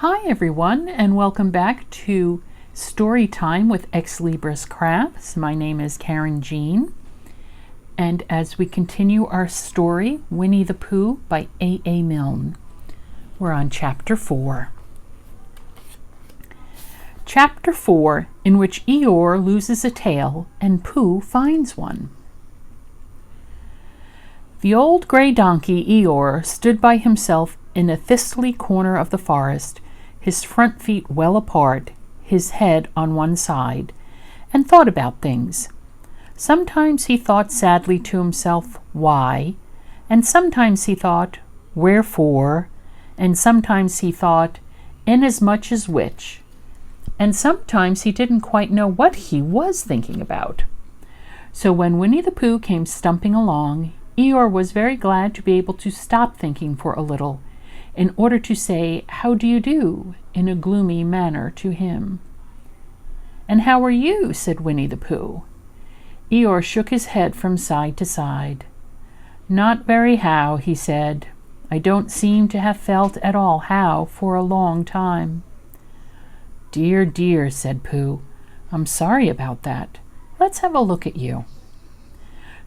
Hi everyone, and welcome back to Story Time with Ex Libris Crafts. My name is Karen Jean, and as we continue our story, Winnie the Pooh by A.A. Milne, we're on Chapter 4. Chapter 4, in which Eeyore loses a tail and Pooh finds one. The old gray donkey Eeyore stood by himself in a thistly corner of the forest, his front feet well apart, his head on one side, and thought about things. Sometimes he thought sadly to himself, why? And sometimes he thought, wherefore? And sometimes he thought, inasmuch as which? And sometimes he didn't quite know what he was thinking about. So when Winnie the Pooh came stumping along, Eeyore was very glad to be able to stop thinking for a little, in order to say, "How do you do?" in a gloomy manner to him. "And how are you?" said Winnie the Pooh. Eeyore shook his head from side to side. "Not very how," he said. "I don't seem to have felt at all how for a long time." "Dear, dear," said Pooh. "I'm sorry about that. Let's have a look at you."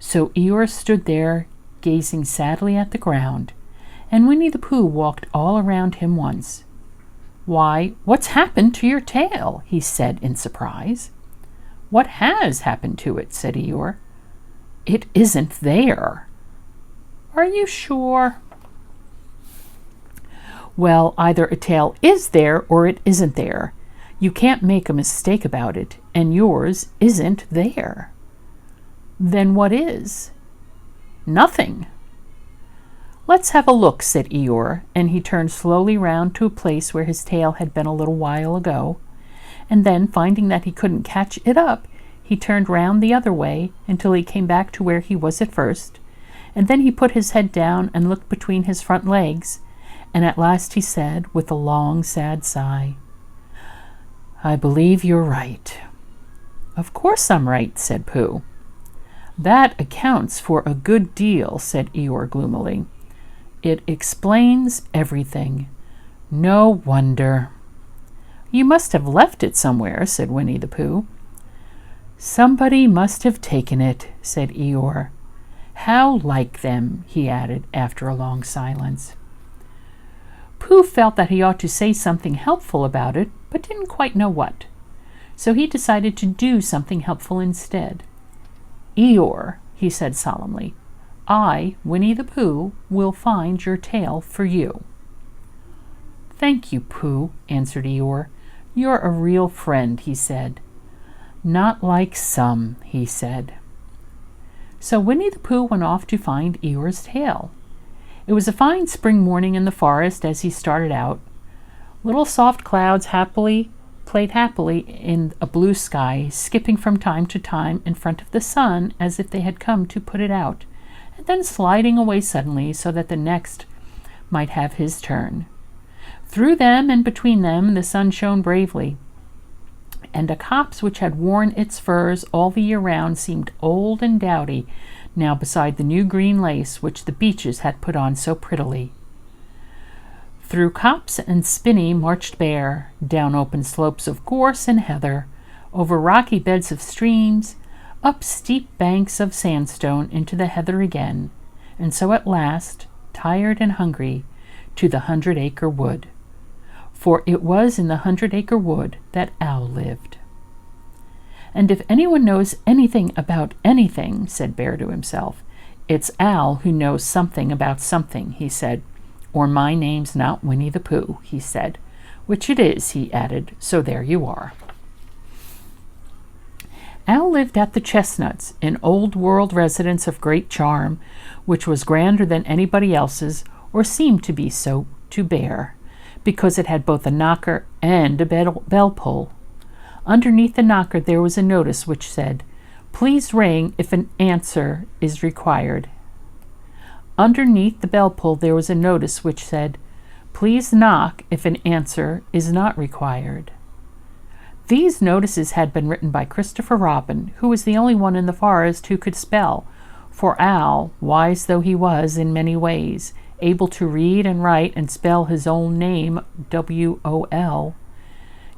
So Eeyore stood there, gazing sadly at the ground, and Winnie the Pooh walked all around him once. "Why, what's happened to your tail?" he said in surprise. "What has happened to it?" said Eeyore. "It isn't there." "Are you sure?" "Well, either a tail is there or it isn't there. You can't make a mistake about it, and yours isn't there." "Then what is?" "Nothing." "Let's have a look," said Eeyore, and he turned slowly round to a place where his tail had been a little while ago, and then, finding that he couldn't catch it up, he turned round the other way until he came back to where he was at first, and then he put his head down and looked between his front legs, and at last he said, with a long, sad sigh, "I believe you're right." "Of course I'm right," said Pooh. "That accounts for a good deal," said Eeyore gloomily. "It explains everything. No wonder." "You must have left it somewhere," said Winnie the Pooh. "Somebody must have taken it," said Eeyore. "How like them," he added after a long silence. Pooh felt that he ought to say something helpful about it, but didn't quite know what. So he decided to do something helpful instead. "Eeyore," he said solemnly, "I, Winnie the Pooh, will find your tail for you." "Thank you, Pooh," answered Eeyore. "You're a real friend," he said. "Not like some," he said. So Winnie the Pooh went off to find Eeyore's tail. It was a fine spring morning in the forest as he started out. Little soft clouds played happily in a blue sky, skipping from time to time in front of the sun as if they had come to put it out, and then sliding away suddenly so that the next might have his turn. Through them and between them the sun shone bravely, and a copse which had worn its furs all the year round seemed old and dowdy now beside the new green lace which the beeches had put on so prettily. Through copse and spinney marched Bear, down open slopes of gorse and heather, over rocky beds of streams, up steep banks of sandstone into the heather again, and so at last, tired and hungry, to the 100-acre wood. For it was in the 100-acre wood that Owl lived. "And if anyone knows anything about anything," said Bear to himself, "it's Owl who knows something about something," he said. "Or my name's not Winnie the Pooh," he said. "Which it is," he added, "so there you are." Owl lived at the Chestnuts, an old-world residence of great charm, which was grander than anybody else's, or seemed to be so to Bear, because it had both a knocker and a bell pull. Underneath the knocker there was a notice which said, "Please ring if an answer is required." Underneath the bell pull there was a notice which said, "Please knock if an answer is not required." These notices had been written by Christopher Robin, who was the only one in the forest who could spell, for Owl, wise though he was in many ways, able to read and write and spell his own name, W-O-L,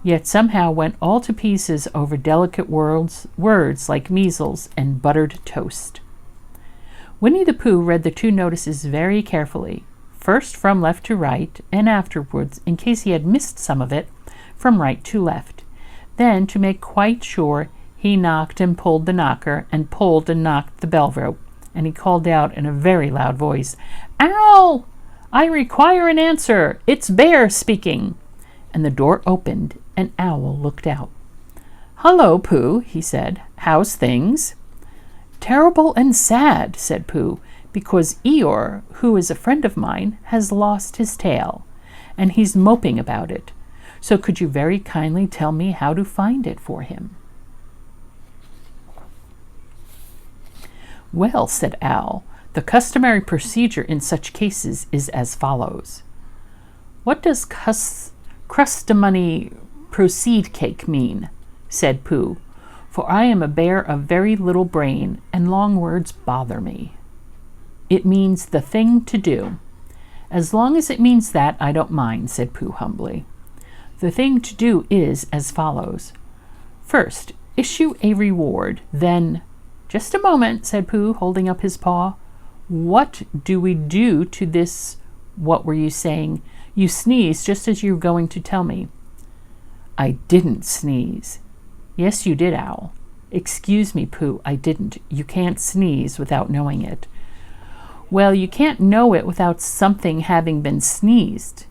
yet somehow went all to pieces over delicate words like measles and buttered toast. Winnie the Pooh read the 2 notices very carefully, first from left to right, and afterwards, in case he had missed some of it, from right to left. Then, to make quite sure, he knocked and pulled the knocker, and pulled and knocked the bell rope, and he called out in a very loud voice, "Owl! I require an answer. It's Bear speaking." And the door opened, and Owl looked out. "Hello, Pooh," he said. "How's things?" "Terrible and sad," said Pooh, "because Eeyore, who is a friend of mine, has lost his tail, and he's moping about it. So could you very kindly tell me how to find it for him?" "Well," said Owl, "the customary procedure in such cases is as follows." "What does crustamony proceed cake mean?" said Pooh, "for I am a bear of very little brain, and long words bother me." "It means the thing to do." "As long as it means that, I don't mind," said Pooh humbly. "The thing to do is as follows. First, issue a reward, then—" "Just a moment," said Pooh, holding up his paw. "What do we do to this— what were you saying? You sneezed just as you were going to tell me." "I didn't sneeze." "Yes, you did, Owl." "Excuse me, Pooh, I didn't. You can't sneeze without knowing it." "Well, you can't know it without something having been sneezed."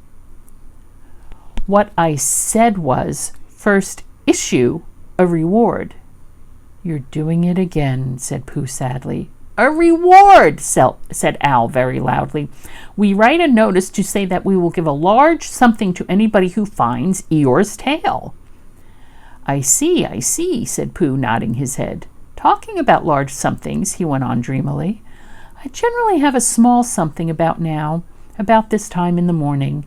"What I said was, first issue a reward." "You're doing it again," said Pooh sadly. "A reward," said Owl very loudly. "We write a notice to say that we will give a large something to anybody who finds Eeyore's tail." I see," said Pooh, nodding his head. "Talking about large somethings," he went on dreamily, "I generally have a small something about this time in the morning."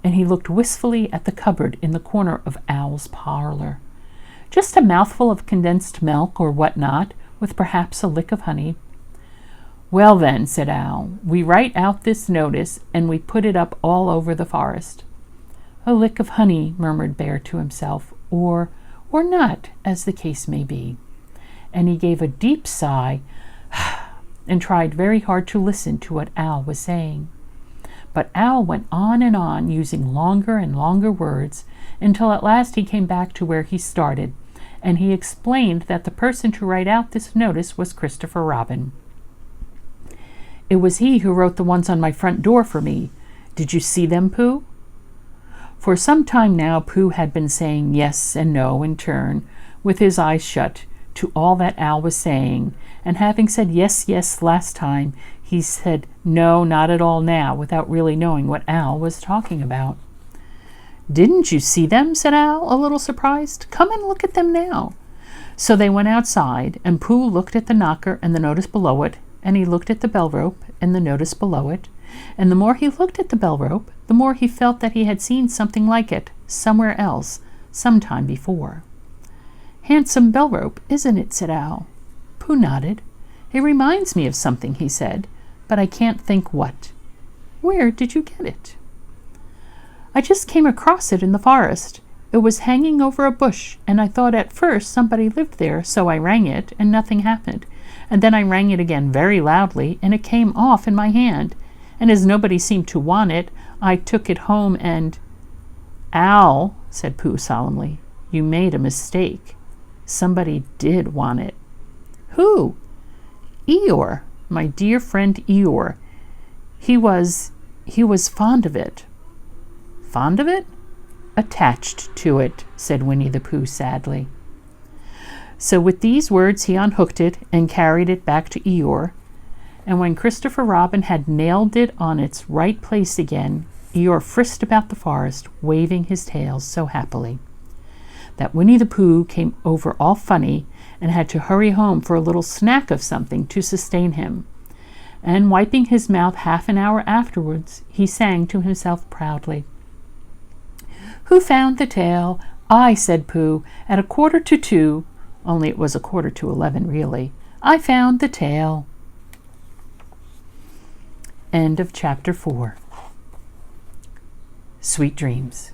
And he looked wistfully at the cupboard in the corner of Owl's parlor. "Just a mouthful of condensed milk or what not, with perhaps a lick of honey." "Well then," said Owl, "we write out this notice, and we put it up all over the forest." "A lick of honey," murmured Bear to himself, or not, as the case may be. And he gave a deep sigh and tried very hard to listen to what Owl was saying. But Owl went on, using longer and longer words, until at last he came back to where he started, and he explained that the person to write out this notice was Christopher Robin. "It was he who wrote the ones on my front door for me. Did you see them, Pooh?" For some time now, Pooh had been saying yes and no in turn, with his eyes shut, to all that Owl was saying, and having said yes last time, he said no, not at all now, without really knowing what Owl was talking about. "Didn't you see them?" said Owl, a little surprised. "Come and look at them now." So they went outside, and Pooh looked at the knocker and the notice below it, and he looked at the bell rope and the notice below it, and the more he looked at the bell rope, the more he felt that he had seen something like it somewhere else, some time before. "Handsome bell rope, isn't it?" said Owl. Pooh nodded. "It reminds me of something," he said, "but I can't think what." "Where did you get it?" "I just came across it in the forest. It was hanging over a bush, and I thought at first somebody lived there, so I rang it, and nothing happened. And then I rang it again very loudly, and it came off in my hand. And as nobody seemed to want it, I took it home and—" "Owl," said Pooh solemnly, "you made a mistake. Somebody did want it." "Who?" "Eeyore, my dear friend Eeyore. He was fond of it." "Fond of it?" "Attached to it," said Winnie the Pooh sadly. So with these words he unhooked it and carried it back to Eeyore, and when Christopher Robin had nailed it on its right place again, Eeyore frisked about the forest, waving his tail so happily that Winnie the Pooh came over all funny and had to hurry home for a little snack of something to sustain him. And wiping his mouth half an hour afterwards, he sang to himself proudly, "Who found the tail? I," said Pooh, "at 1:45, only it was 11:15 really. I found the tail." End of chapter 4. Sweet dreams.